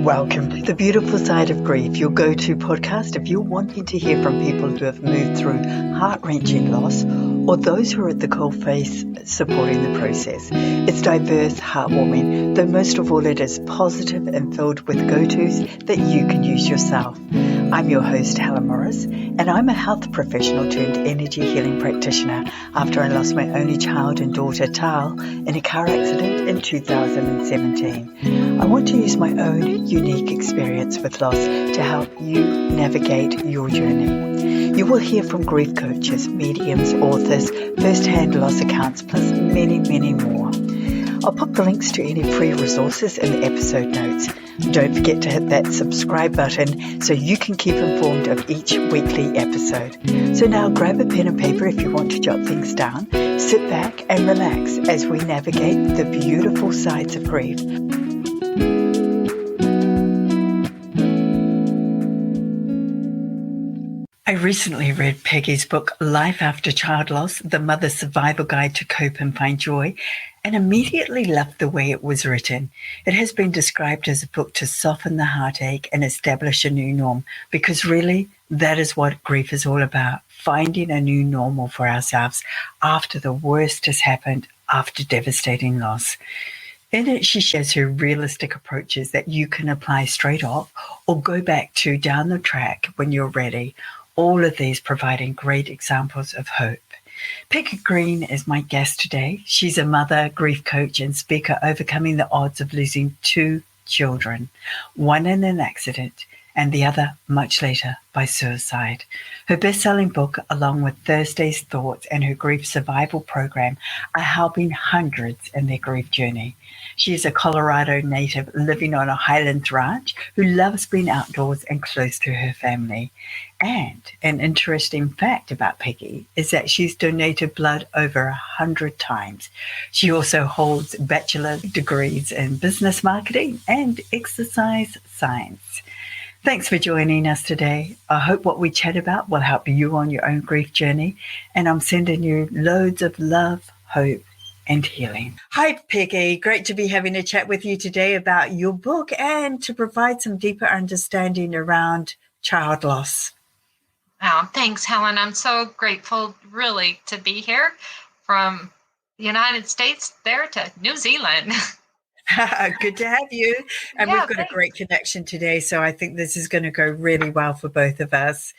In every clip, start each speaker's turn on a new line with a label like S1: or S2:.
S1: Welcome to The Beautiful Side of Grief, your go-to podcast if you're wanting to hear from people who have moved through heart-wrenching loss or those who are at the coalface supporting the process. It's diverse, heartwarming, though most of all it is positive and filled with go-tos that you can use yourself. I'm your host, Helen Morris, and I'm a health professional turned energy healing practitioner after I lost my only child and daughter, Tal, in a car accident in 2017. I want to use my own unique experience with loss to help you navigate your journey. You will hear from grief coaches, mediums, authors, first-hand loss accounts, plus many, many more. I'll pop the links to any free resources in the episode notes. Don't forget to hit that subscribe button so you can keep informed of each weekly episode. So now grab a pen and paper if you want to jot things down. Sit back and relax as we navigate the beautiful sides of grief. I recently read Peggy's book, Life After Child Loss, The Mother's Survival Guide to Cope and Find Joy, and immediately loved the way it was written. It has been described as a book to soften the heartache and establish a new norm, because really, that is what grief is all about, finding a new normal for ourselves after the worst has happened, after devastating loss. In it, she shares her realistic approaches that you can apply straight off or go back to down the track when you're ready. All of these providing great examples of hope. Peggy Green is my guest today. She's a mother, grief coach, and speaker overcoming the odds of losing two children, one in an accident and the other much later by suicide. Her best-selling book, along with Thursday's Thoughts and her grief survival program, are helping hundreds in their grief journey. She is a Colorado native living on a Highlands ranch who loves being outdoors and close to her family. And an interesting fact about Peggy is that she's donated blood over 100 times. She also holds bachelor degrees in business marketing and exercise science. Thanks for joining us today. I hope what we chat about will help you on your own grief journey, and I'm sending you loads of love, hope, and healing. Hi, Peggy. Great to be having a chat with you today about your book and to provide some deeper understanding around child loss.
S2: Oh, thanks, Helen. I'm so grateful, really, to be here from the United States there to New Zealand.
S1: Good to have you. And
S2: Yeah,
S1: we've got
S2: thanks.
S1: a great connection today, so I think this is going to go really well for both of us.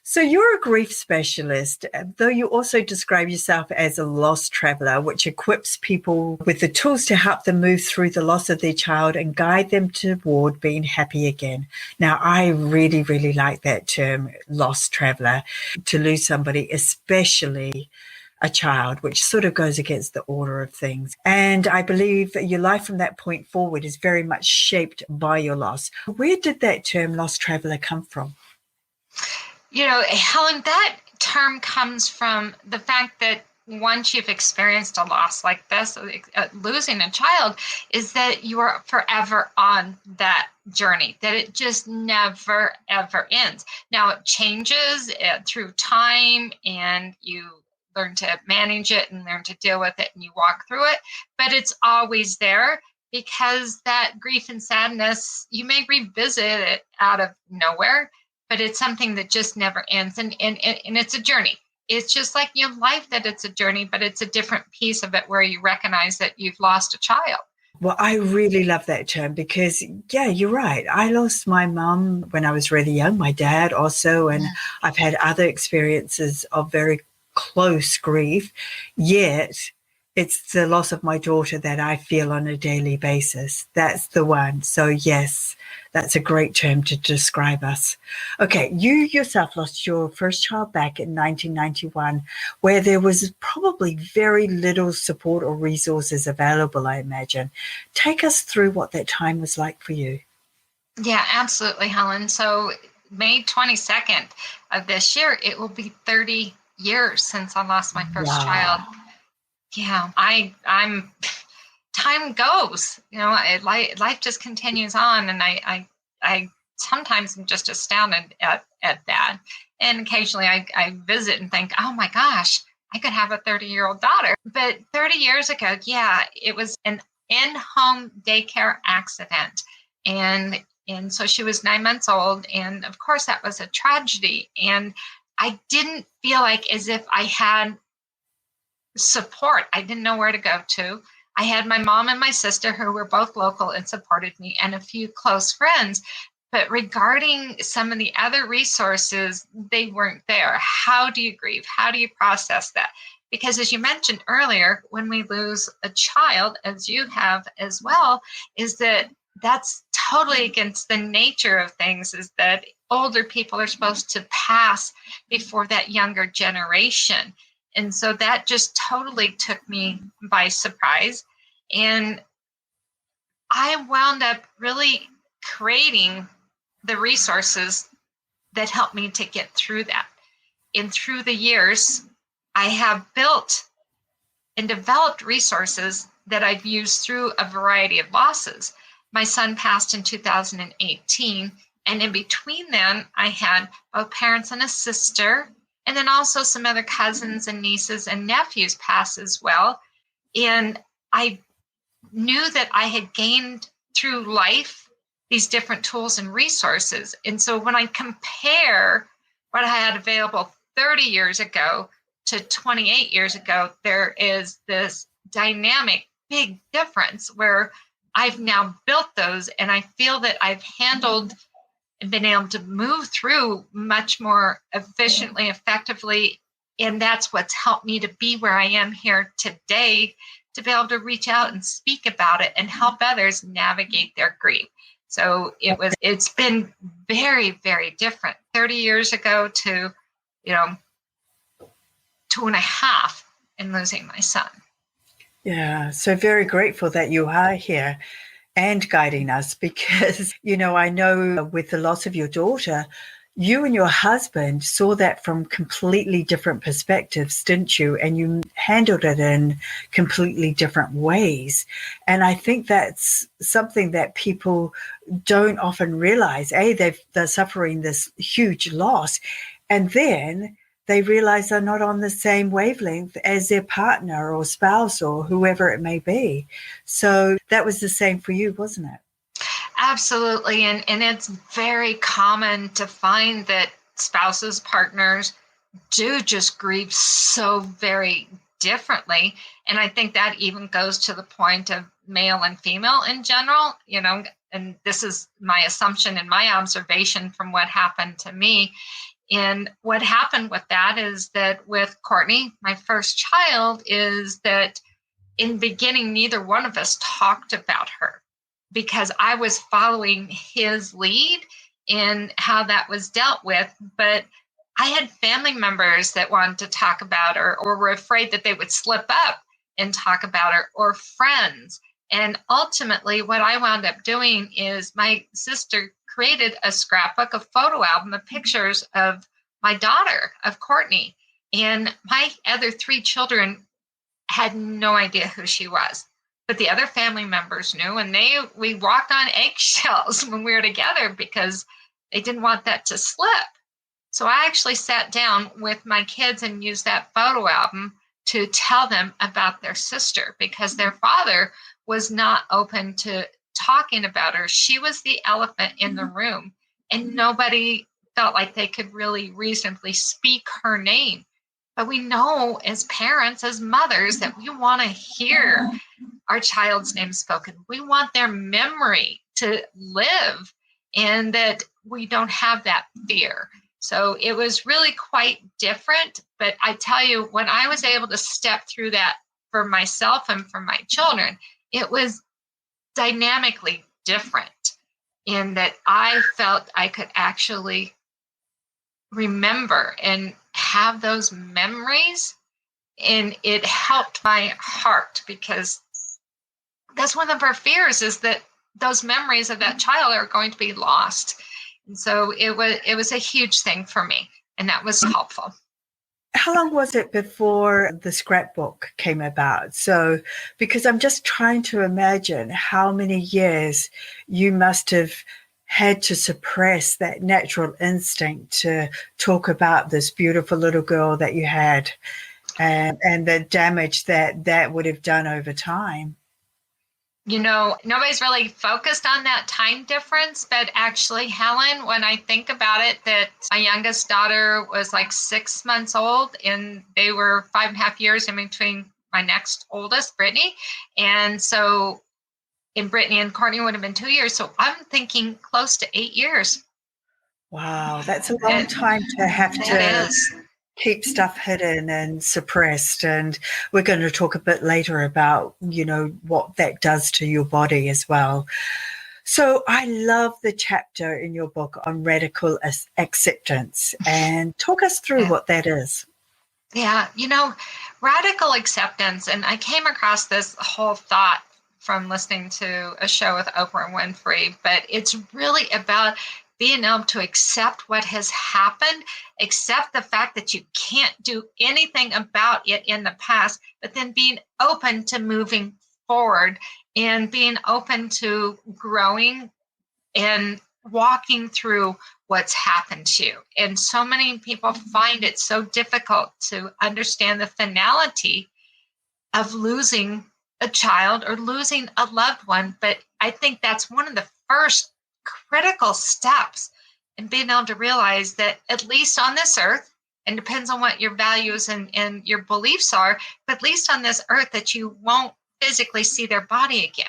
S1: So you're a grief specialist, though you also describe yourself as a loss traveler, which equips people with the tools to help them move through the loss of their child and guide them toward being happy again. Now, I really, really like that term, loss traveler, to lose somebody, especially a child, which sort of goes against the order of things. And I believe that your life from that point forward is very much shaped by your loss. Where did that term loss traveler come from?
S2: You know, Helen, that term comes from the fact that once you've experienced a loss like this, losing a child, is that you are forever on that journey, that it just never, ever ends. Now, it changes through time, and you learn to manage it and learn to deal with it, and you walk through it, but it's always there, because that grief and sadness, you may revisit it out of nowhere, but it's something that just never ends, and it's a journey. It's just like your life, that it's a journey, but it's a different piece of it where you recognize that you've lost a child.
S1: Well, I really love that term because, yeah, you're right. I lost my mum when I was really young, my dad also, and I've had other experiences of very close grief, yet it's the loss of my daughter that I feel on a daily basis. That's the one. So yes, that's a great term to describe us. Okay, you yourself lost your first child back in 1991, where there was probably very little support or resources available, I imagine. Take us through what that time was like for you.
S2: Yeah, absolutely, Helen. So May 22nd of this year, it will be 30 years since I lost my first child. Yeah, I'm time goes, life just continues on. And I sometimes am just astounded at that. And occasionally I visit and think, oh my gosh, I could have a 30-year-old daughter. But 30 years ago, yeah, it was an in-home daycare accident. And And so she was 9 months old. And of course, that was a tragedy. And I didn't feel like as if I had support. I didn't know where to go to. I had my mom and my sister who were both local and supported me, and a few close friends. But regarding some of the other resources, they weren't there. How do you grieve? How do you process that? Because as you mentioned earlier, when we lose a child, as you have as well, is that that's totally against the nature of things, is that older people are supposed to pass before that younger generation. And so that just totally took me by surprise. And I wound up really creating the resources that helped me to get through that. And through the years, I have built and developed resources that I've used through a variety of losses. My son passed in 2018, and in between then, I had both parents and a sister, and then also some other cousins and nieces and nephews pass as well. And I knew that I had gained through life these different tools and resources. And so when I compare what I had available 30 years ago to 28 years ago, there is this dynamic big difference where I've now built those, and I feel that I've handled and been able to move through much more efficiently, effectively. And that's what's helped me to be where I am here today, to be able to reach out and speak about it and help others navigate their grief. So it's been very, very different 30 years ago to, 2.5 in losing my son.
S1: Yeah, so very grateful that you are here and guiding us because, I know with the loss of your daughter, you and your husband saw that from completely different perspectives, didn't you? And you handled it in completely different ways. And I think that's something that people don't often realize. They're suffering this huge loss, and then they realize they're not on the same wavelength as their partner or spouse or whoever it may be. So that was the same for you, wasn't it?
S2: Absolutely. And it's very common to find that spouses, partners do just grieve so very differently. And I think that even goes to the point of male and female in general, and this is my assumption and my observation from what happened to me. And what happened with that is that with Courtney, my first child, is that in the beginning, neither one of us talked about her because I was following his lead in how that was dealt with. But I had family members that wanted to talk about her or were afraid that they would slip up and talk about her, or friends. And ultimately, what I wound up doing is my sister created a scrapbook, a photo album of pictures of my daughter, of Courtney. And my other 3 children had no idea who she was. But the other family members knew, and we walked on eggshells when we were together because they didn't want that to slip. So I actually sat down with my kids and used that photo album to tell them about their sister because their father was not open to talking about her. She was the elephant in the room, and nobody felt like they could really reasonably speak her name. But we know as parents, as mothers, that we want to hear our child's name spoken. We want their memory to live, and that we don't have that fear. So it was really quite different. But I tell you, when I was able to step through that for myself and for my children, it was dynamically different in that I felt I could actually remember and have those memories. And it helped my heart because that's one of our fears, is that those memories of that child are going to be lost. And so it was a huge thing for me, and that was helpful.
S1: How long was it before the scrapbook came about? So, because I'm just trying to imagine how many years you must have had to suppress that natural instinct to talk about this beautiful little girl that you had, and the damage that would have done over time.
S2: Nobody's really focused on that time difference, but actually, Helen, when I think about it, that my youngest daughter was like 6 months old, and they were 5.5 years in between my next oldest, Brittany. And so in Brittany and Courtney would have been 2 years. So I'm thinking close to 8 years.
S1: Wow, that's a long
S2: It,
S1: time to have
S2: it
S1: to
S2: is.
S1: keep stuff hidden and suppressed. And we're going to talk a bit later about, what that does to your body as well. So I love the chapter in your book on radical acceptance, and talk us through
S2: Yeah.
S1: what that is.
S2: Yeah, radical acceptance. And I came across this whole thought from listening to a show with Oprah Winfrey, but it's really about being able to accept what has happened, accept the fact that you can't do anything about it in the past, but then being open to moving forward and being open to growing and walking through what's happened to you. And so many people find it so difficult to understand the finality of losing a child or losing a loved one. But I think that's one of the first critical steps in being able to realize that, at least on this earth, and depends on what your values and your beliefs are, but at least on this earth, that you won't physically see their body again.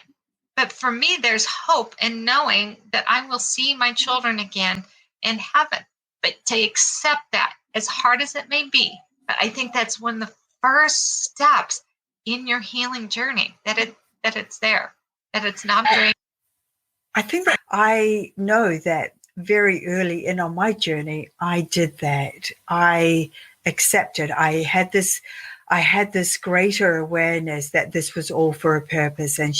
S2: But for me, there's hope in knowing that I will see my children again in heaven. But to accept that, as hard as it may be, but I think that's one of the first steps in your healing journey, that it's there, that it's not very.
S1: I think that I know that very early in on my journey, I did that. I accepted. I had this greater awareness that this was all for a purpose, and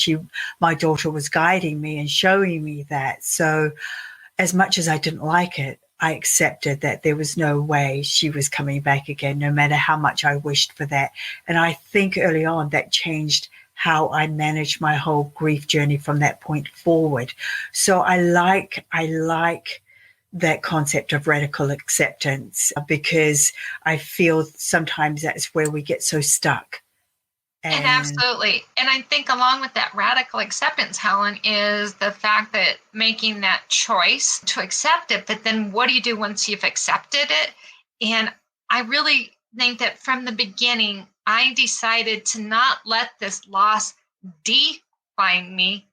S1: my daughter was guiding me and showing me that. So as much as I didn't like it, I accepted that there was no way she was coming back again, no matter how much I wished for that. And I think early on that changed how I managed my whole grief journey from that point forward. So I like that concept of radical acceptance, because I feel sometimes that's where we get so stuck.
S2: And
S1: And
S2: absolutely. And I think along with that radical acceptance, Helen, is the fact that making that choice to accept it, but then what do you do once you've accepted it? And I really think that from the beginning, I decided to not let this loss define me,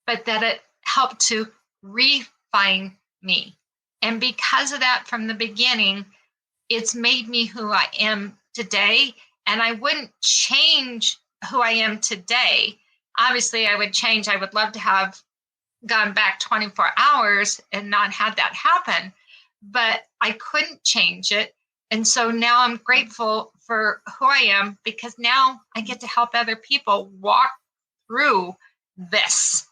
S2: but that it helped to refine me. And because of that, from the beginning, it's made me who I am today. And I wouldn't change who I am today. Obviously, I would change. I would love to have gone back 24 hours and not had that happen, but I couldn't change it. And so now I'm grateful for who I am, because now I get to help other people walk through this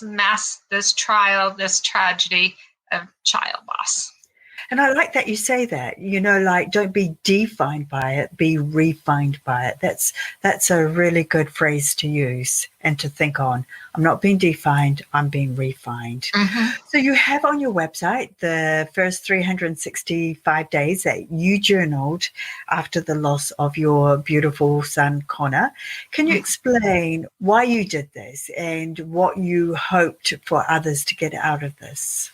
S2: mess, this trial, this tragedy of child loss.
S1: I like that you say that, like, don't be defined by it, be refined by it. That's a really good phrase to use and to think on. I'm not being defined, I'm being refined.
S2: Mm-hmm.
S1: So you have on your website the first 365 days that you journaled after the loss of your beautiful son, Connor. Can you explain why you did this and what you hoped for others to get out of this?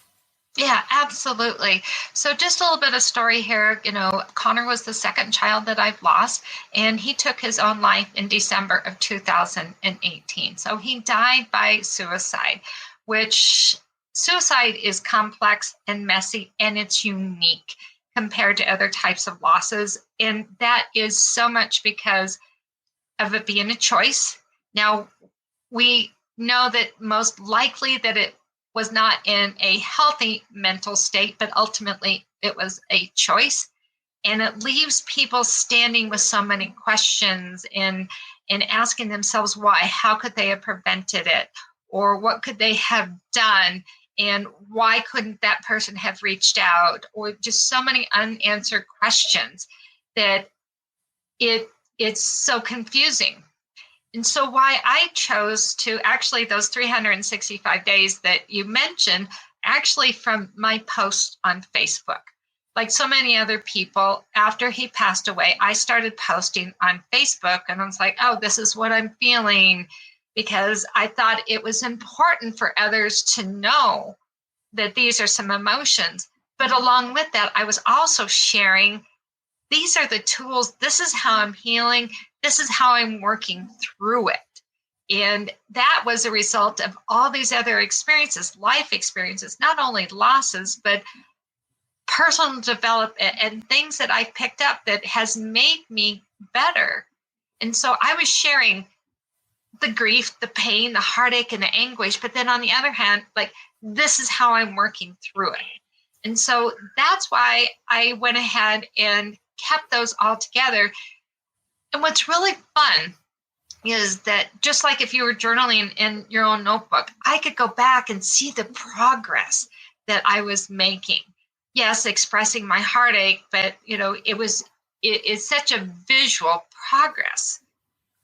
S2: Yeah, absolutely. So just a little bit of story here. Connor was the second child that I've lost, and he took his own life in December of 2018. So he died by suicide, which suicide is complex and messy, and it's unique compared to other types of losses. And that is so much because of it being a choice. Now, we know that most likely that it was not in a healthy mental state, but ultimately it was a choice. And it leaves people standing with so many questions and asking themselves why. How could they have prevented it? Or what could they have done? And why couldn't that person have reached out? Or just so many unanswered questions that it's so confusing. And so why I chose to actually those 365 days that you mentioned, actually from my post on Facebook. Like so many other people, after he passed away, I started posting on Facebook, and I was like, oh, this is what I'm feeling. because I thought it was important for others to know that these are some emotions. But along with that, I was also sharing, these are the tools. This is how I'm healing. This is how I'm working through it. And that was a result of all these other experiences, life experiences, not only losses, but personal development and things that I picked up that has made me better. And so I was sharing the grief, the pain, the heartache, and the anguish. But then on the other hand, like, this is how I'm working through it. And so that's why I went ahead and kept those all together. And what's really fun is that just like if you were journaling in your own notebook, I could go back and see the progress that I was making. Yes, expressing my heartache, but it's such a visual progress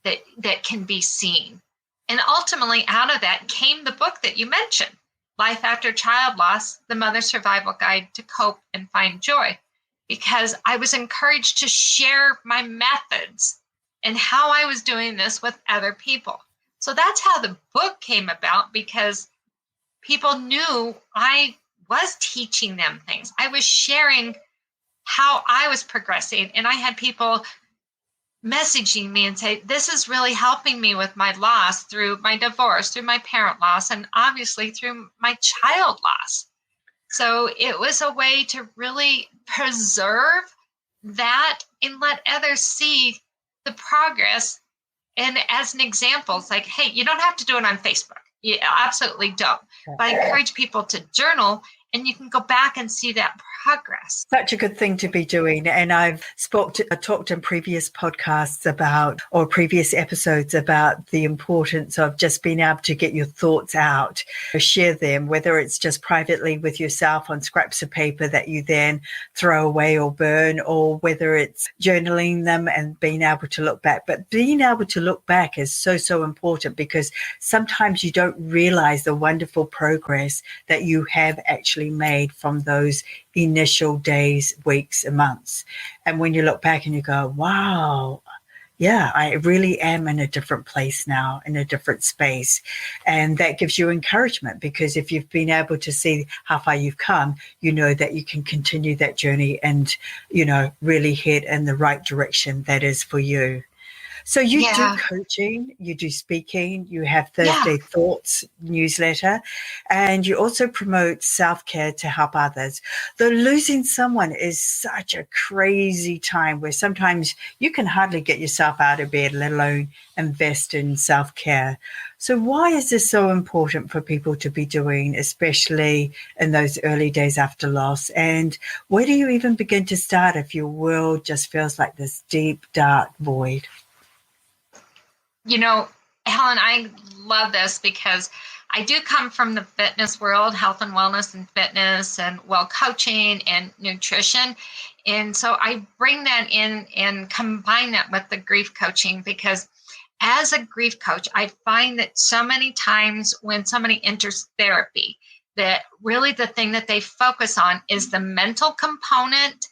S2: that can be seen. And ultimately out of that came the book that you mentioned, Life After Child Loss, The Mother's Survival Guide to Cope and Find Joy, because I was encouraged to share my methods and how I was doing this with other people. So that's how the book came about, because people knew I was teaching them things. I was sharing how I was progressing, and I had people messaging me and say, this is really helping me with my loss, through my divorce, through my parent loss, and obviously through my child loss. So it was a way to really preserve that and let others see the progress. And as an example, it's like, hey, you don't have to do it on Facebook. You absolutely don't. But I encourage people to journal, and you can go back and see that progress.
S1: Such a good thing to be doing. And I've talked in previous podcasts about, or previous episodes about, the importance of just being able to get your thoughts out, share them, whether it's just privately with yourself on scraps of paper that you then throw away or burn, or whether it's journaling them and being able to look back. But being able to look back is so, so important, because sometimes you don't realize the wonderful progress that you have actually made from those initial days, weeks, and months. And when you look back and you go, wow, yeah, I really am in a different place now, in a different space. And that gives you encouragement, because if you've been able to see how far you've come, you know that you can continue that journey and, really head in the right direction that is for you. So you do coaching, you do speaking, you have Thursday Thoughts newsletter, and you also promote self-care to help others. Though losing someone is such a crazy time where sometimes you can hardly get yourself out of bed, let alone invest in self-care. So why is this so important for people to be doing, especially in those early days after loss? And where do you even begin to start if your world just feels like this deep, dark void?
S2: Helen, I love this because I do come from the fitness world, health and wellness and fitness and coaching and nutrition. And so I bring that in and combine that with the grief coaching, because as a grief coach, I find that so many times when somebody enters therapy, that really the thing that they focus on is the mental component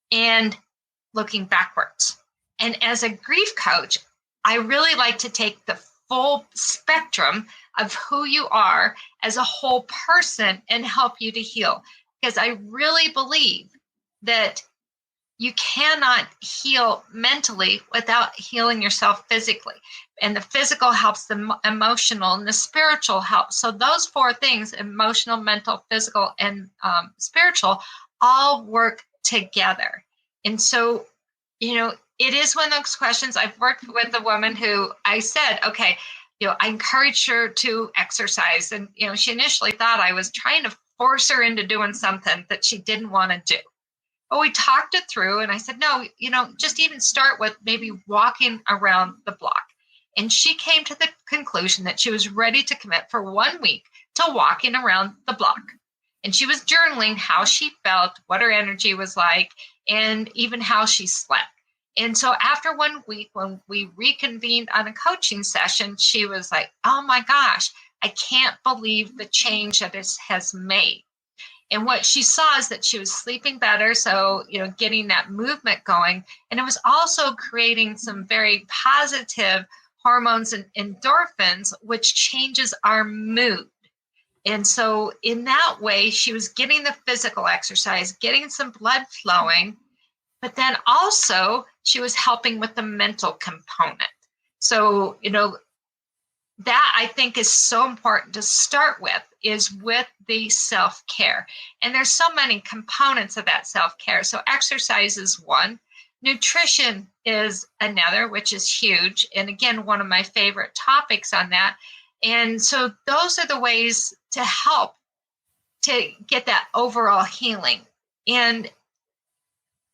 S2: and looking backwards. And as a grief coach, I really like to take the full spectrum of who you are as a whole person and help you to heal. Because I really believe that you cannot heal mentally without healing yourself physically. And the physical helps the emotional, and the spiritual helps. So those four things, emotional, mental, physical, and spiritual, all work together. And so, it is one of those questions. I've worked with a woman who I said, okay, I encouraged her to exercise. And, she initially thought I was trying to force her into doing something that she didn't want to do. But we talked it through, and I said, no, just even start with maybe walking around the block. And she came to the conclusion that she was ready to commit for 1 week to walking around the block. And she was journaling how she felt, what her energy was like, and even how she slept. And so after 1 week, when we reconvened on a coaching session, she was like, oh my gosh, I can't believe the change that it has made. And what she saw is that she was sleeping better. So, getting that movement going. And it was also creating some very positive hormones and endorphins, which changes our mood. And so in that way, she was getting the physical exercise, getting some blood flowing, but then also she was helping with the mental component. So, that I think is so important to start with, is with the self-care. And there's so many components of that self-care. So exercise is one. Nutrition is another, which is huge. And again, one of my favorite topics on that. And so those are the ways to help to get that overall healing. And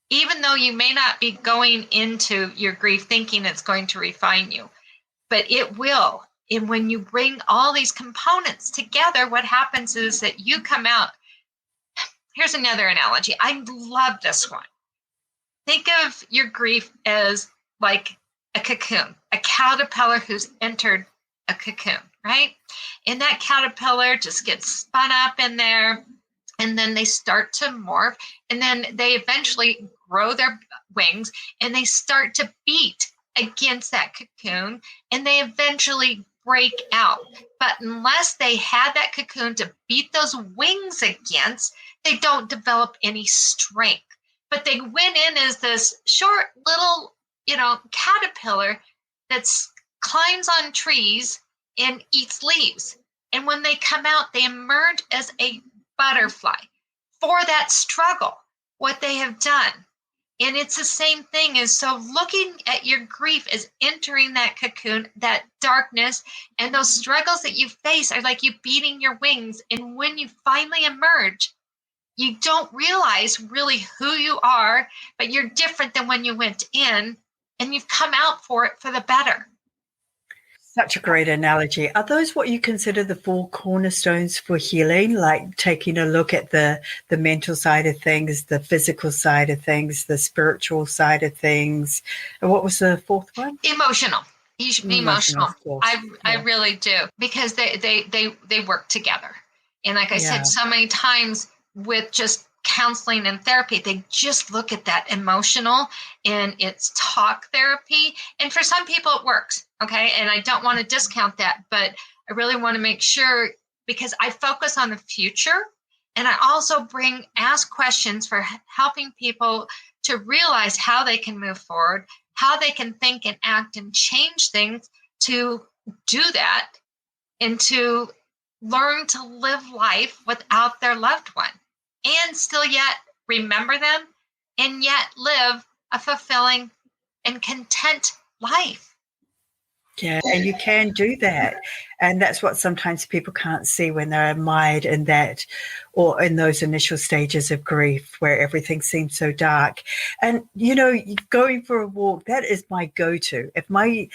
S2: even though you may not be going into your grief thinking it's going to refine you, but it will. And when you bring all these components together, what happens is that you come out. Here's another analogy. I love this one. Think of your grief as like a cocoon, a caterpillar who's entered a cocoon, right? And that caterpillar just gets spun up in there, and then they start to morph, and then they eventually grow their wings, and they start to beat against that cocoon, and they eventually break out. But unless they had that cocoon to beat those wings against, they don't develop any strength. But they went in as this short little, caterpillar that climbs on trees and eats leaves. And when they come out, they emerge as a butterfly for that struggle, what they have done. And it's the same thing as, so looking at your grief as entering that cocoon, that darkness, and those struggles that you face are like you beating your wings. And when you finally emerge, you don't realize really who you are, but you're different than when you went in, and you've come out for it for the better.
S1: Such a great analogy. Are those what you consider the 4 cornerstones for healing? Like taking a look at the mental side of things, the physical side of things, the spiritual side of things. And what was the 4th one?
S2: Emotional. Emotional. I really do, because they work together. And like I said, so many times with just counseling and therapy, they just look at that emotional, and it's talk therapy. And for some people it works. Okay. And I don't want to discount that, but I really want to make sure, because I focus on the future, and I also ask questions for helping people to realize how they can move forward, how they can think and act and change things to do that, and to learn to live life without their loved one, and still yet remember them, and yet live a fulfilling and content life.
S1: Yeah, and you can do that. And that's what sometimes people can't see when they're mired in that, or in those initial stages of grief where everything seems so dark. And, going for a walk, that is my go-to. If my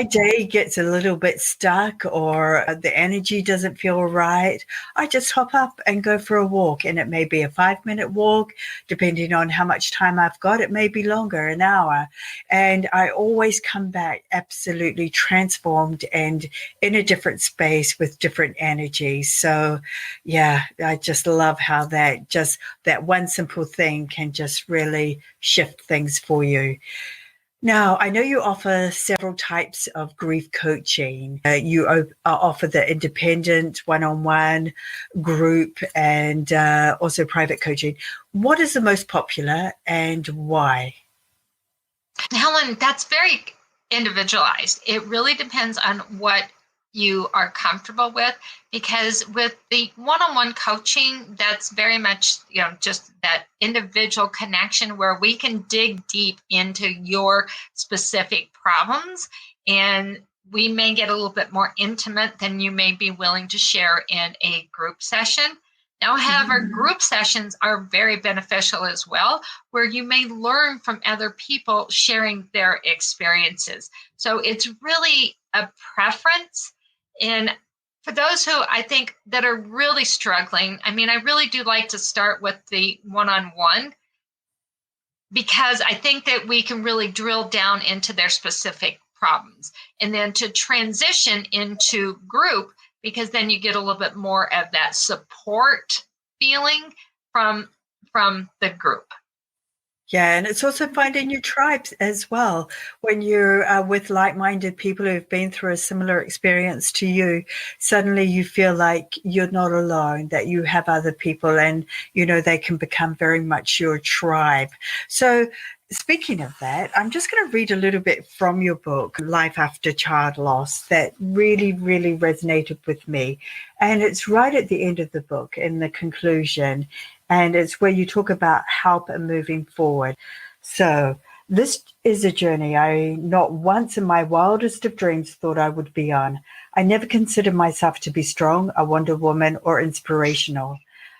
S1: day gets a little bit stuck, or the energy doesn't feel right, I just hop up and go for a walk. And it may be a 5-minute walk, depending on how much time I've got. It may be longer, an hour. And I always come back absolutely transformed and in a different space with different energies. So, yeah, I just love how that one simple thing can just really shift things for you. Now, I know you offer several types of grief coaching. You offer the independent, one-on-one, group, and also private coaching. What is the most popular, and why?
S2: Helen, that's very individualized. It really depends on what you are comfortable with, because with the one-on-one coaching, that's very much, just that individual connection where we can dig deep into your specific problems, and we may get a little bit more intimate than you may be willing to share in a group session. Now, however, group sessions are very beneficial as well, where you may learn from other people sharing their experiences. So it's really a preference. And for those who I think that are really struggling, I really do like to start with the one-on-one, because I think that we can really drill down into their specific problems, and then to transition into group, because then you get a little bit more of that support feeling from the group.
S1: Yeah, and it's also finding your tribes as well. When you're with like-minded people who've been through a similar experience to you, suddenly you feel like you're not alone, that you have other people, and they can become very much your tribe. So speaking of that, I'm just going to read a little bit from your book, Life After Child Loss, that really, really resonated with me. And it's right at the end of the book, in the conclusion, and it's where you talk about help and moving forward. So this is a journey I not once in my wildest of dreams thought I would be on. I never considered myself to be strong, a Wonder Woman, or inspirational.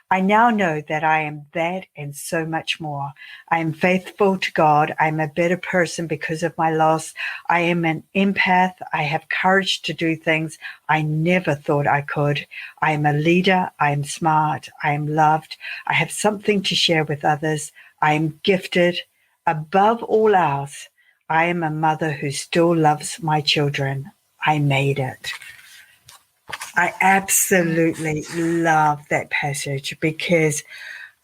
S1: I now know that I am that and so much more. I am faithful to God. I am a better person because of my loss. I am an empath. I have courage to do things I never thought I could. I am a leader. I am smart. I am loved. I have something to share with others. I am gifted. Above all else, I am a mother who still loves my children. I made it. I absolutely love that passage because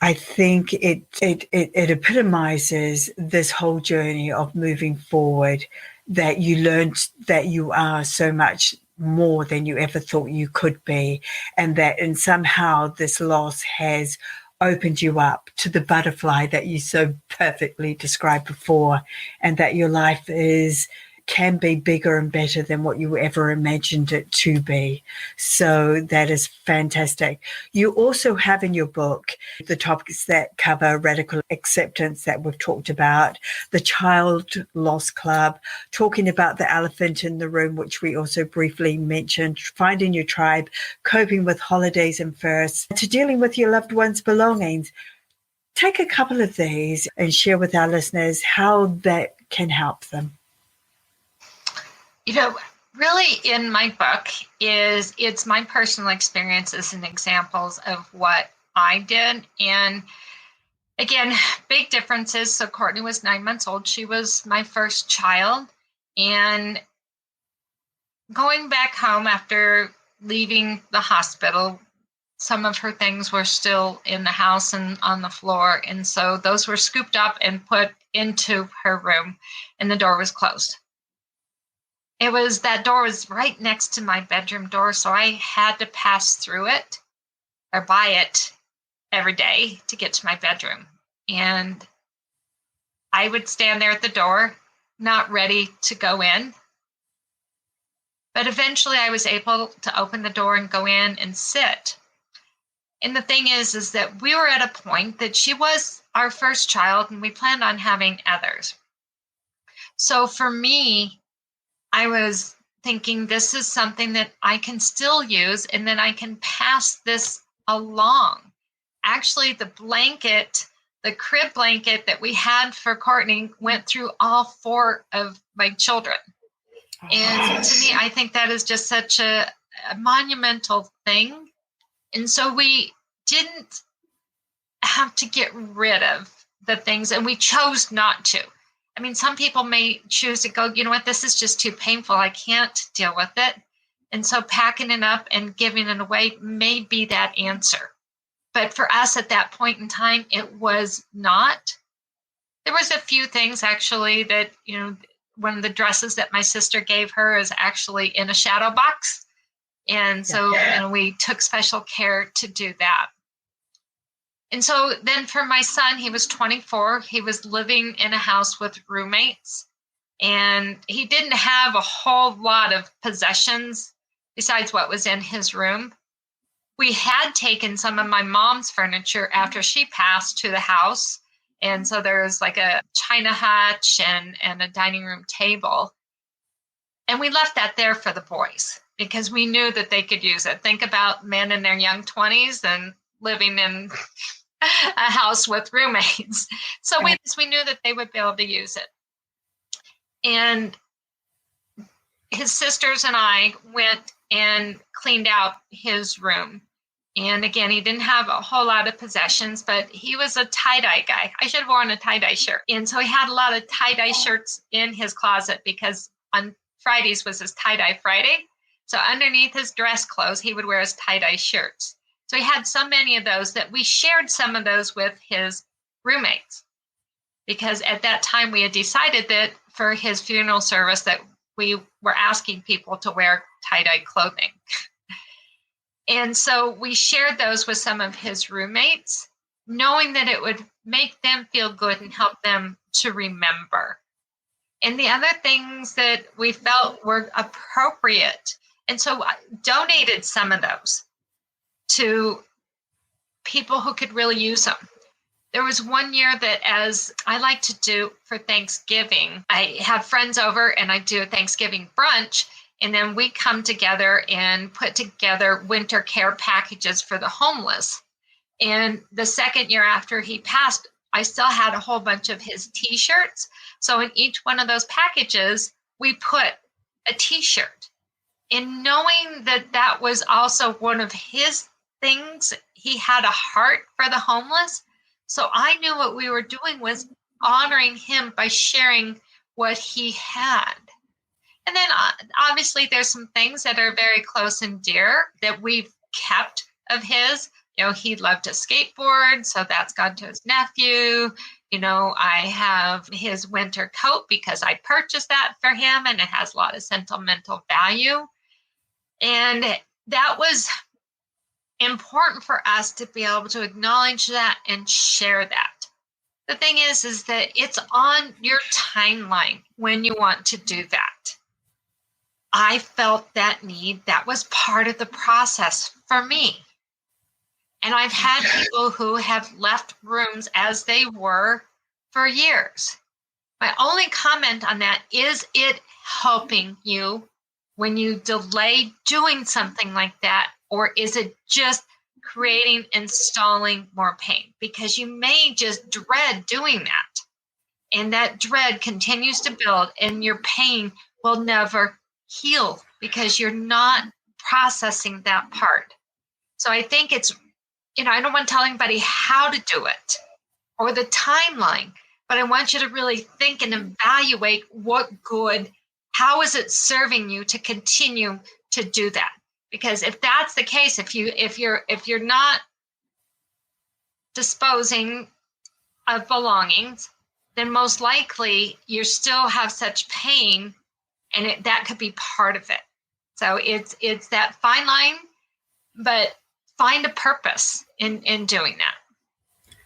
S1: I think it epitomizes this whole journey of moving forward, that you learned that you are so much more than you ever thought you could be, and that and somehow this loss has opened you up to the butterfly that you so perfectly described before, and that your life can be bigger and better than what you ever imagined it to be. So that is fantastic. You also have in your book the topics that cover radical acceptance that we've talked about, the Child Loss Club, talking about the elephant in the room, which we also briefly mentioned, finding your tribe, coping with holidays and firsts, to dealing with your loved one's belongings. Take a couple of these and share with our listeners how that can help them.
S2: Really in my book it's my personal experiences and examples of what I did. And again, big differences. So Courtney was 9 months old. She was my first child. And going back home after leaving the hospital, some of her things were still in the house and on the floor. And so those were scooped up and put into her room, and the door was closed. That door was right next to my bedroom door, so I had to pass through it or by it every day to get to my bedroom. And I would stand there at the door, not ready to go in. But eventually I was able to open the door and go in and sit. And the thing is that we were at a point that she was our first child and we planned on having others. So for me, I was thinking this is something that I can still use, and then I can pass this along. Actually, the crib blanket that we had for Courtney went through all 4 of my children. And to me, I think that is just such a monumental thing. And so we didn't have to get rid of the things, and we chose not to. I mean, some people may choose to go, you know what, this is just too painful. I can't deal with it. And so packing it up and giving it away may be that answer. But for us at that point in time, it was not. There was a few things actually that, one of the dresses that my sister gave her is actually in a shadow box. And so we took special care to do that. And so then for my son, he was 24. He was living in a house with roommates, and he didn't have a whole lot of possessions besides what was in his room. We had taken some of my mom's furniture after she passed to the house. And so there was like a china hutch and a dining room table. And we left that there for the boys because we knew that they could use it. Think about men in their young 20s and living in a house with roommates. So we knew that they would be able to use it. And his sisters and I went and cleaned out his room. And again, he didn't have a whole lot of possessions, but he was a tie-dye guy. I should have worn a tie-dye shirt. And so he had a lot of tie-dye shirts in his closet because on Fridays was his tie-dye Friday. So underneath his dress clothes, he would wear his tie-dye shirts. So he had so many of those that we shared some of those with his roommates. because at that time we had decided that for his funeral service that we were asking people to wear tie-dye clothing. And so we shared those with some of his roommates, knowing that it would make them feel good and help them to remember. And the other things that we felt were appropriate. And so I donated some of those to people who could really use them. There was one year that, as I like to do for Thanksgiving, I have friends over and I do a Thanksgiving brunch, and then we come together and put together winter care packages for the homeless. And the second year after he passed, I still had a whole bunch of his t-shirts. So in each one of those packages, we put a t-shirt. And knowing that that was also one of his things, he had a heart for the homeless. So I knew what we were doing was honoring him by sharing what he had. And then obviously there's some things that are very close and dear that we've kept of his. You know, he loved to skateboard, so that's gone to his nephew. You know, I have his winter coat because I purchased that for him and it has a lot of sentimental value. And that was important for us to be able to acknowledge that and share that. The thing is that it's on your timeline when you want to do that. I felt that need. That was part of the process for me. And I've had people who have left rooms as they were for years. My only comment on that is it helping you when you delay doing something like that, or is it just installing more pain? Because you may just dread doing that. And that dread continues to build and your pain will never heal because you're not processing that part. So I think it's, I don't want to tell anybody how to do it or the timeline, but I want you to really think and evaluate how is it serving you to continue to do that? Because if that's the case, if you're not disposing of belongings, then most likely you still have such pain, and that could be part of it. So it's that fine line, but find a purpose in doing that.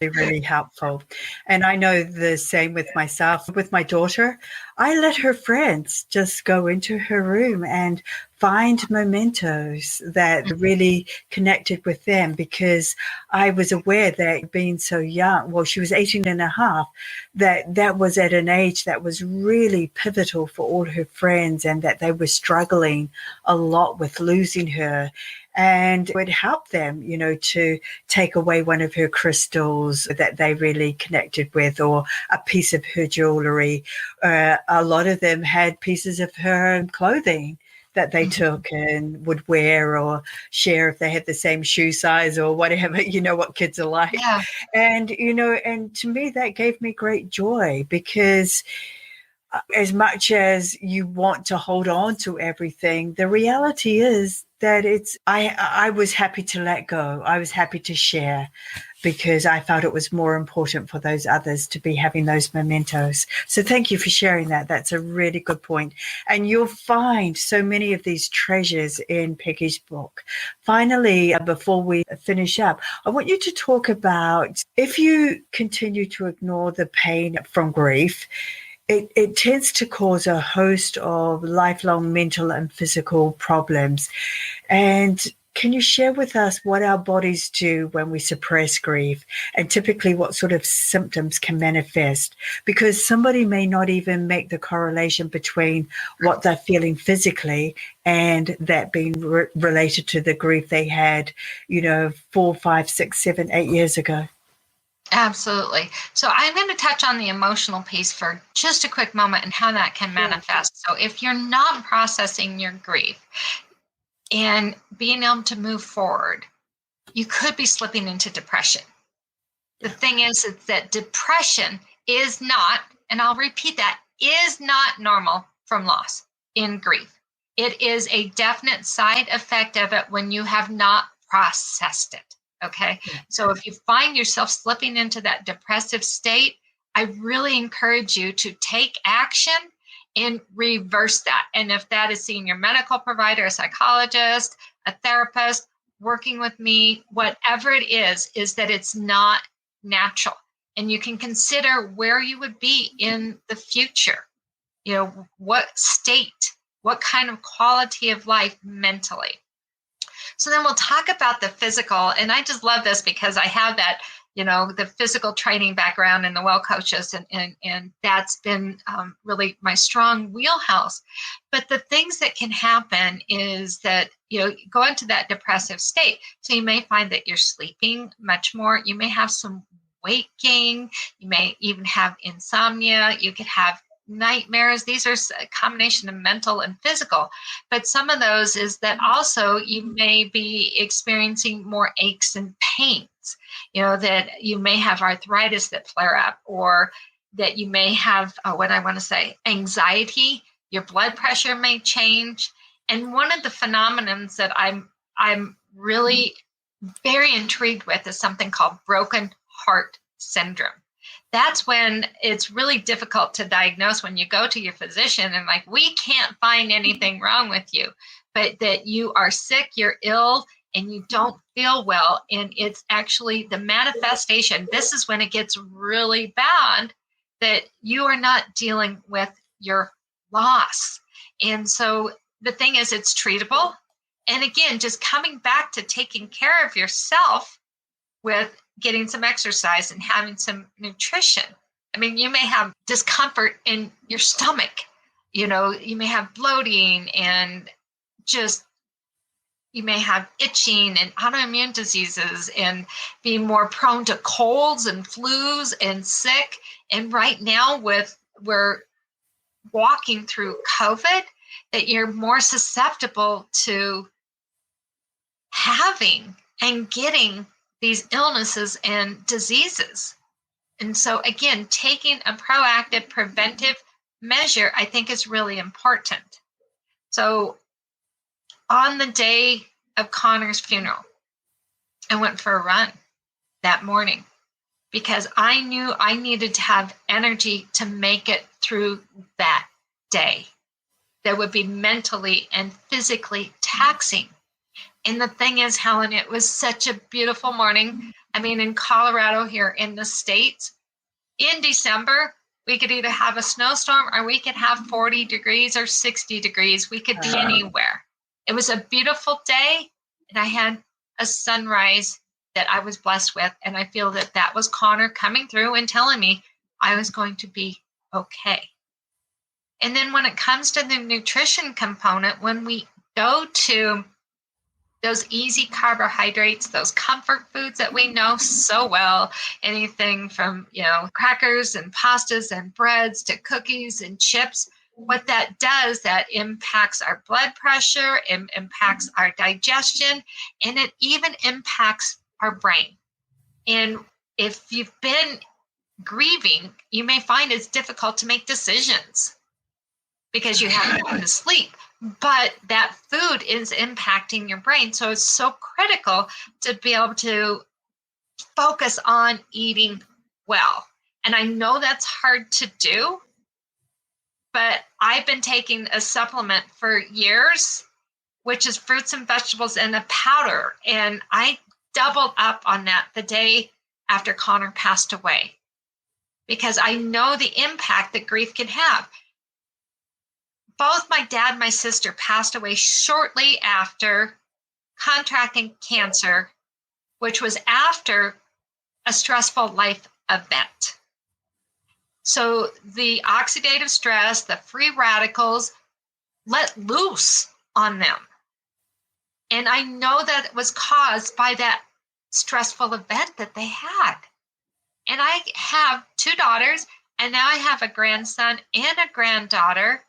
S1: Really helpful. And I know the same with myself. With my daughter, I let her friends just go into her room and find mementos that really connected with them, because I was aware that being so young, well, she was 18 and a half, that was at an age that was really pivotal for all her friends, and that they were struggling a lot with losing her. And it would help them, to take away one of her crystals that they really connected with, or a piece of her jewelry. A lot of them had pieces of her clothing that they took and would wear or share if they had the same shoe size or whatever, what kids are like.
S2: Yeah.
S1: And, and to me, that gave me great joy, because as much as you want to hold on to everything, the reality is that I was happy to let go. I was happy to share, because I felt it was more important for those others to be having those mementos. So thank you for sharing that. That's a really good point. And you'll find so many of these treasures in Peggy's book. Finally, before we finish up, I want you to talk about, if you continue to ignore the pain from grief, it tends to cause a host of lifelong mental and physical problems. And can you share with us what our bodies do when we suppress grief, and typically what sort of symptoms can manifest? Because somebody may not even make the correlation between what they're feeling physically and that being related to the grief they had, 4, 5, 6, 7, 8 years ago.
S2: Absolutely. So I'm going to touch on the emotional piece for just a quick moment and how that can manifest. So if you're not processing your grief and being able to move forward, you could be slipping into depression. The thing is that depression is not, and I'll repeat that, is not normal from loss in grief. It is a definite side effect of it when you have not processed it. Okay. So if you find yourself slipping into that depressive state, I really encourage you to take action and reverse that. And if that is seeing your medical provider, a psychologist, a therapist, working with me, whatever it is that it's not natural. And you can consider where you would be in the future. What state, what kind of quality of life mentally. So then we'll talk about the physical. And I just love this because I have that, the physical training background and the well coaches, and that's been really my strong wheelhouse. But the things that can happen is that, go into that depressive state. So you may find that you're sleeping much more. You may have some weight gain. You may even have insomnia. You could have nightmares. These are a combination of mental and physical. But some of those is that also you may be experiencing more aches and pains, that you may have arthritis that flare up, or that you may have, anxiety. Your blood pressure may change. And one of the phenomenons that I'm really very intrigued with is something called broken heart syndrome. That's when it's really difficult to diagnose when you go to your physician and we can't find anything wrong with you, but that you are sick, you're ill, and you don't feel well. And it's actually the manifestation. This is when it gets really bad, that you are not dealing with your loss. And so the thing is, it's treatable. And again, just coming back to taking care of yourself with getting some exercise and having some nutrition. I mean, you may have discomfort in your stomach, you may have bloating and you may have itching and autoimmune diseases and be more prone to colds and flus and sick. And right now we're walking through COVID, that you're more susceptible to having and getting these illnesses and diseases. And so again, taking a proactive preventive measure, I think, is really important. So on the day of Connor's funeral, I went for a run that morning because I knew I needed to have energy to make it through that day that would be mentally and physically taxing. And the thing is, Helen, it was such a beautiful morning. I mean, in Colorado here in the States, in December, we could either have a snowstorm or we could have 40 degrees or 60 degrees. We could be anywhere. It was a beautiful day, and I had a sunrise that I was blessed with. And I feel that that was Connor coming through and telling me I was going to be okay. And then when it comes to the nutrition component, when we go to those easy carbohydrates, those comfort foods that we know so well, anything from, crackers and pastas and breads to cookies and chips, what that does, that impacts our blood pressure, it impacts our digestion, and it even impacts our brain. And if you've been grieving, you may find it's difficult to make decisions because you haven't gone to sleep. But that food is impacting your brain. So it's so critical to be able to focus on eating well. And I know that's hard to do, but I've been taking a supplement for years, which is fruits and vegetables in a powder. And I doubled up on that the day after Connor passed away, because I know the impact that grief can have. Both my dad and my sister passed away shortly after contracting cancer, which was after a stressful life event. So the oxidative stress, the free radicals let loose on them. And I know that it was caused by that stressful event that they had. And I have 2 daughters, and now I have a grandson and a granddaughter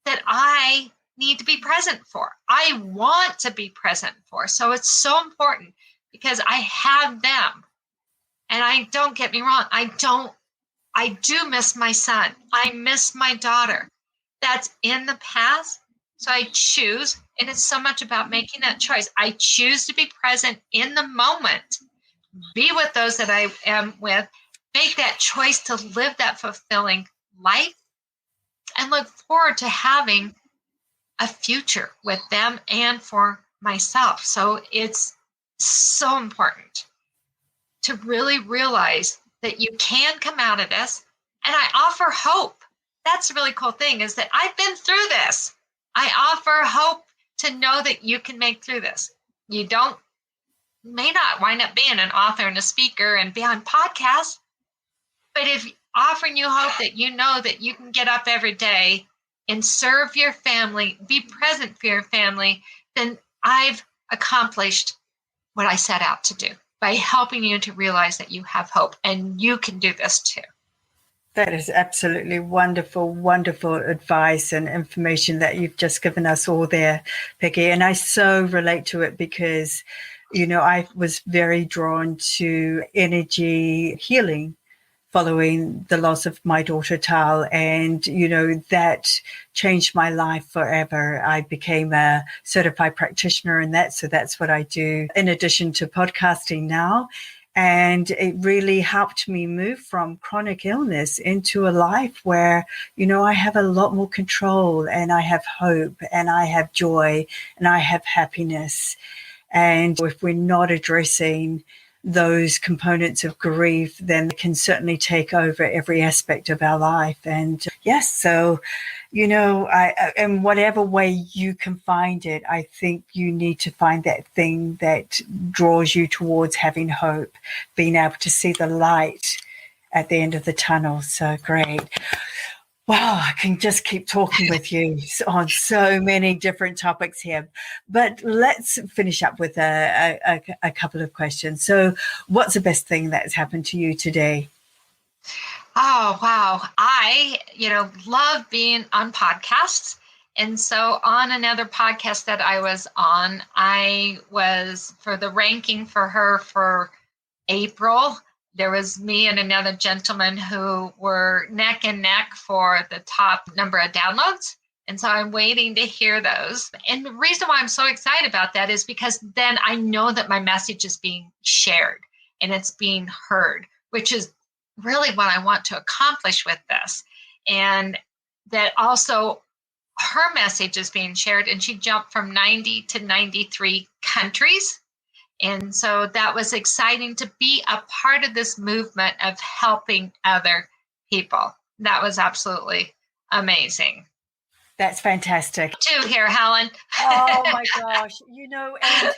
S2: that I need to be present for. I want to be present for. So it's so important because I have them. And don't get me wrong, I do miss my son. I miss my daughter. That's in the past. So I choose, and it's so much about making that choice. I choose to be present in the moment, be with those that I am with, make that choice to live that fulfilling life and look forward to having a future with them and for myself. So it's so important to really realize that you can come out of this. And I offer hope. That's the really cool thing, is that I've been through this. I offer hope to know that you can make through this. You may not wind up being an author and a speaker and be on podcasts, but if offering you hope that you know that you can get up every day and serve your family, be present for your family, then I've accomplished what I set out to do by helping you to realize that you have hope and you can do this too.
S1: That is absolutely wonderful, wonderful advice and information that you've just given us all there, Peggy. And I so relate to it because, I was very drawn to energy healing following the loss of my daughter Tal, and that changed my life forever. I became a certified practitioner in that, so that's what I do in addition to podcasting now. And it really helped me move from chronic illness into a life where, I have a lot more control, and I have hope, and I have joy, and I have happiness. And if we're not addressing those components of grief, then they can certainly take over every aspect of our life. And yes, so, in whatever way you can find it, I think you need to find that thing that draws you towards having hope, being able to see the light at the end of the tunnel. So great. Wow, I can just keep talking with you on so many different topics here. But let's finish up with a couple of questions. So what's the best thing that's happened to you today?
S2: Oh, wow. I, love being on podcasts. And so on another podcast that I was on, I was for the ranking for her for April. There was me and another gentleman who were neck and neck for the top number of downloads. And so I'm waiting to hear those. And the reason why I'm so excited about that is because then I know that my message is being shared and it's being heard, which is really what I want to accomplish with this. And that also her message is being shared, and she jumped from 90 to 93 countries. And so that was exciting to be a part of this movement of helping other people. That was absolutely amazing.
S1: That's fantastic.
S2: Too here, Helen.
S1: Oh my gosh. And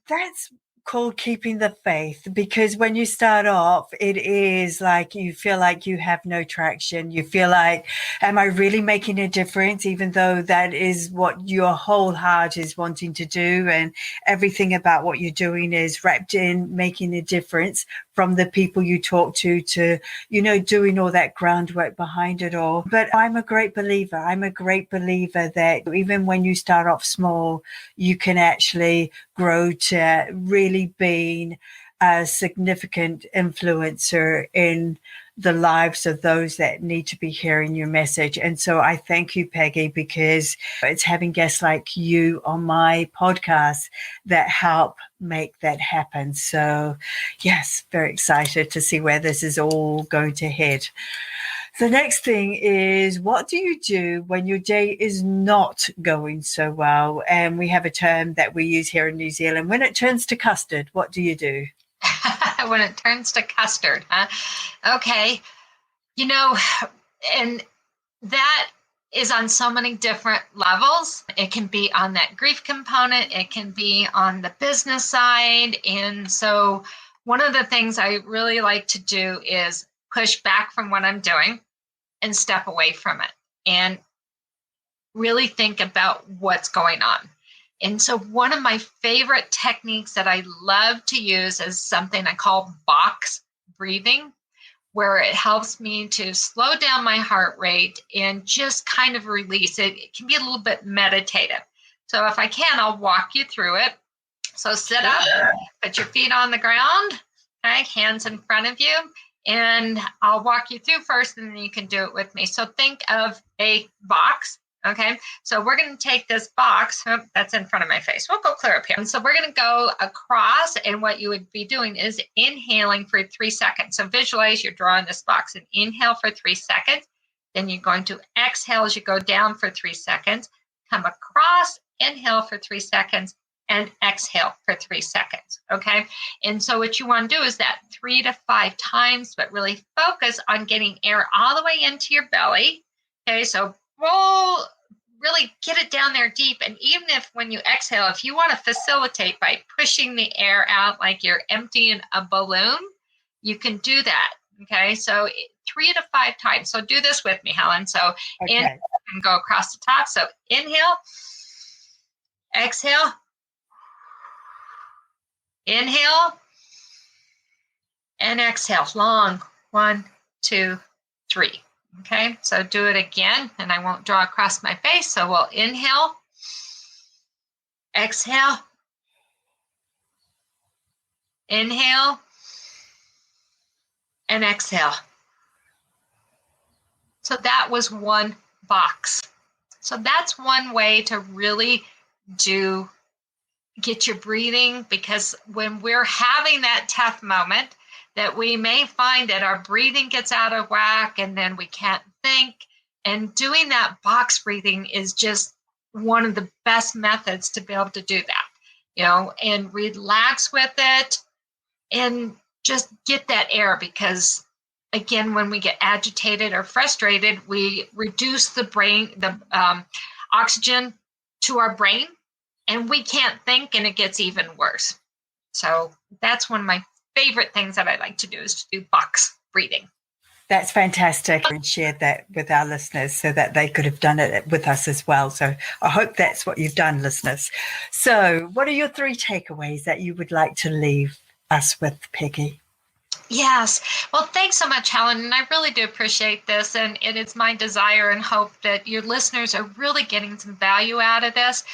S1: that's called keeping the faith, because when you start off, it is like you feel like you have no traction. You feel like, am I really making a difference? Even though that is what your whole heart is wanting to do, and everything about what you're doing is wrapped in making a difference, from the people you talk to, doing all that groundwork behind it all. But I'm a great believer that even when you start off small, you can actually grow to really being a significant influencer in the lives of those that need to be hearing your message. And so I thank you, Peggy, because it's having guests like you on my podcast that help make that happen. So yes, very excited to see where this is all going to head. The next thing is, what do you do when your day is not going so well? And we have a term that we use here in New Zealand. When it turns to custard, what do you do?
S2: When it turns to custard, huh? Okay. And that is on so many different levels. It can be on that grief component. It can be on the business side. And so one of the things I really like to do is push back from what I'm doing and step away from it and really think about what's going on. And so one of my favorite techniques that I love to use is something I call box breathing, where it helps me to slow down my heart rate and just kind of release it. It can be a little bit meditative. So if I can, I'll walk you through it. So sit up, put your feet on the ground, okay, hands in front of you, and I'll walk you through first, and then you can do it with me. So think of a box Okay, so we're going to take this box, that's in front of my face. We'll go clear up here. And so we're going to go across, and what you would be doing is inhaling for 3 seconds. So visualize you're drawing this box and inhale for 3 seconds. Then you're going to exhale as you go down for 3 seconds, come across, inhale for 3 seconds, and exhale for 3 seconds, okay? And so what you want to do is that 3 to 5 times, but really focus on getting air all the way into your belly, okay? So roll, really get it down there deep. And even if when you exhale, if you want to facilitate by pushing the air out like you're emptying a balloon, you can do that, okay? So 3 to 5 times. So do this with me, Helen. So inhale and go across the top. So inhale, exhale, inhale, and exhale. Long. 1, 2, 3. Okay, so do it again, and I won't draw across my face. So we'll inhale, exhale, inhale, and exhale. So that was one box. So that's one way to really get your breathing, because when we're having that tough moment, that we may find that our breathing gets out of whack and then we can't think. And doing that box breathing is just one of the best methods to be able to do that, and relax with it and just get that air. Because again, when we get agitated or frustrated, we reduce the oxygen to our brain, and we can't think, and it gets even worse. So that's one of my favorite things that I like to do, is to do box breathing.
S1: That's fantastic, and shared that with our listeners so that they could have done it with us as well. So I hope that's what you've done, listeners. So what are your 3 takeaways that you would like to leave us with, Peggy?
S2: Yes. Well, thanks so much, Helen. And I really do appreciate this. And it is my desire and hope that your listeners are really getting some value out of this.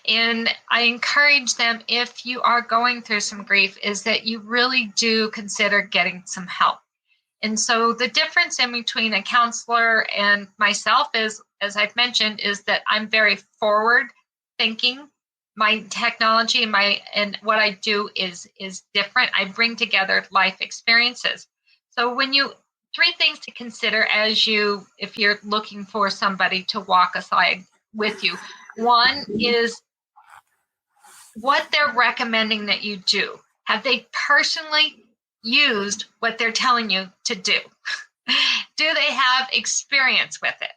S2: And I encourage them, if you are going through some grief, is that you really do consider getting some help. And so the difference in between a counselor and myself is, as I've mentioned, is that I'm very forward thinking. My technology and what I do is different. I bring together life experiences. So 3 things to consider if you're looking for somebody to walk aside with you. One is what they're recommending that you do. Have they personally used what they're telling you to do? Do they have experience with it?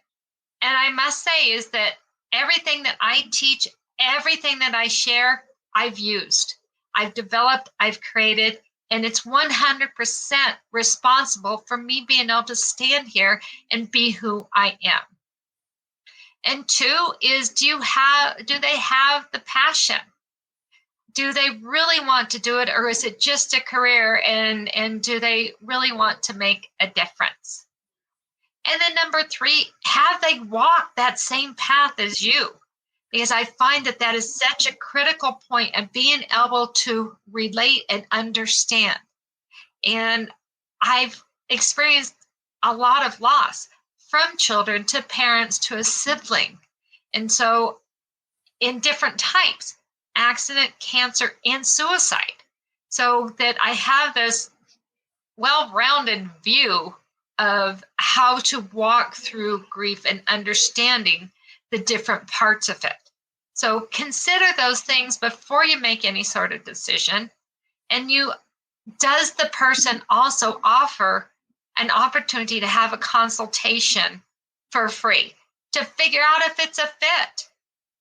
S2: And I must say is that everything that I teach, everything that I share, I've used, I've developed, I've created, and it's 100% responsible for me being able to stand here and be who I am. And 2 is, do they have the passion? Do they really want to do it, or is it just a career, and do they really want to make a difference? And then number 3, have they walked that same path as you? Because I find that is such a critical point of being able to relate and understand. And I've experienced a lot of loss, from children to parents to a sibling. And so in different types, accident, cancer, and suicide. So that I have this well-rounded view of how to walk through grief and understanding the different parts of it. So consider those things before you make any sort of decision. And does the person also offer an opportunity to have a consultation for free to figure out if it's a fit?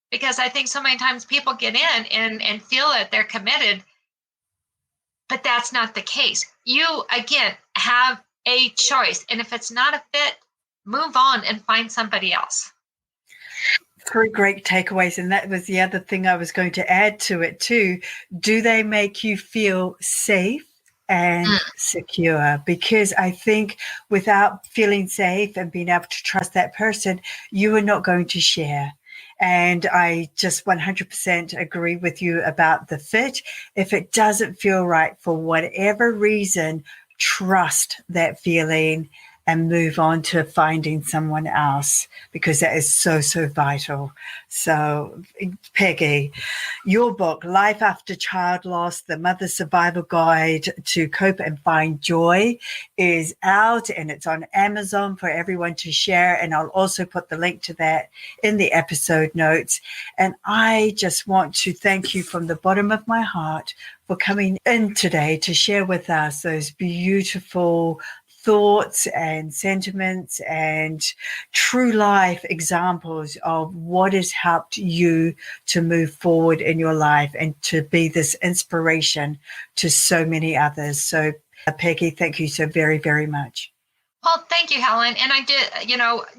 S2: Because I think so many times people get in and feel that they're committed, but that's not the case. You, again, have a choice. And if it's not a fit, move on and find somebody else.
S1: 3 great takeaways. And that was the other thing I was going to add to it too. Do they make you feel safe and secure? Because I think without feeling safe and being able to trust that person, you are not going to share. And I just 100% agree with you about the fit. If it doesn't feel right for whatever reason, trust that feeling and move on to finding someone else, because that is so, so vital. So, Peggy, your book, Life After Child Loss, The Mother's Survival Guide to Cope and Find Joy, is out and it's on Amazon for everyone to share. And I'll also put the link to that in the episode notes. And I just want to thank you from the bottom of my heart for coming in today to share with us those beautiful thoughts and sentiments and true life examples of what has helped you to move forward in your life and to be this inspiration to so many others. So, Peggy, thank you so very, very much.
S2: Well, thank you, Helen. And I did,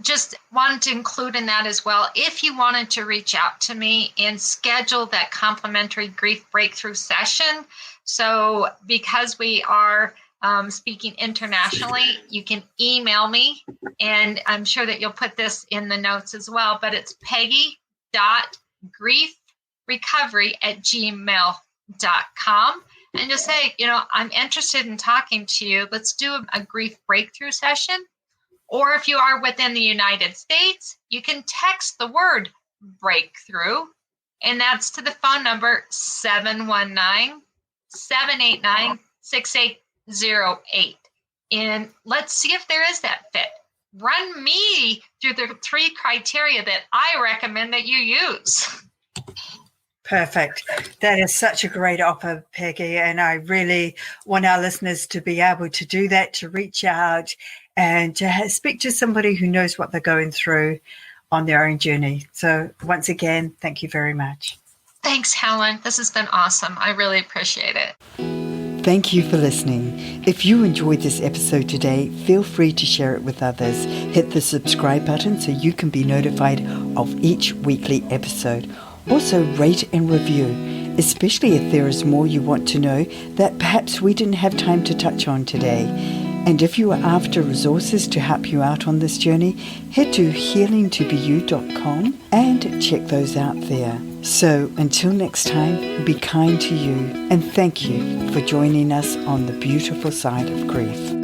S2: just wanted to include in that as well, if you wanted to reach out to me and schedule that complimentary grief breakthrough session. So because we are speaking internationally, you can email me, and I'm sure that you'll put this in the notes as well, but it's peggy.griefrecovery@gmail.com. And just say, I'm interested in talking to you. Let's do a grief breakthrough session. Or if you are within the United States, you can text the word breakthrough, and that's to the phone number 719-789-6808. And let's see if there is that fit. Run me through the 3 criteria that I recommend that you use.
S1: Perfect. That is such a great offer, Peggy. And I really want our listeners to be able to do that, to reach out and to speak to somebody who knows what they're going through on their own journey. So once again, thank you very much.
S2: Thanks, Helen. This has been awesome. I really appreciate it.
S1: Thank you for listening. If you enjoyed this episode today, feel free to share it with others. Hit the subscribe button so you can be notified of each weekly episode. Also, rate and review, especially if there is more you want to know that perhaps we didn't have time to touch on today. And if you are after resources to help you out on this journey, head to healingtobeyu.com and check those out there. So until next time, be kind to you, and thank you for joining us on the beautiful side of grief.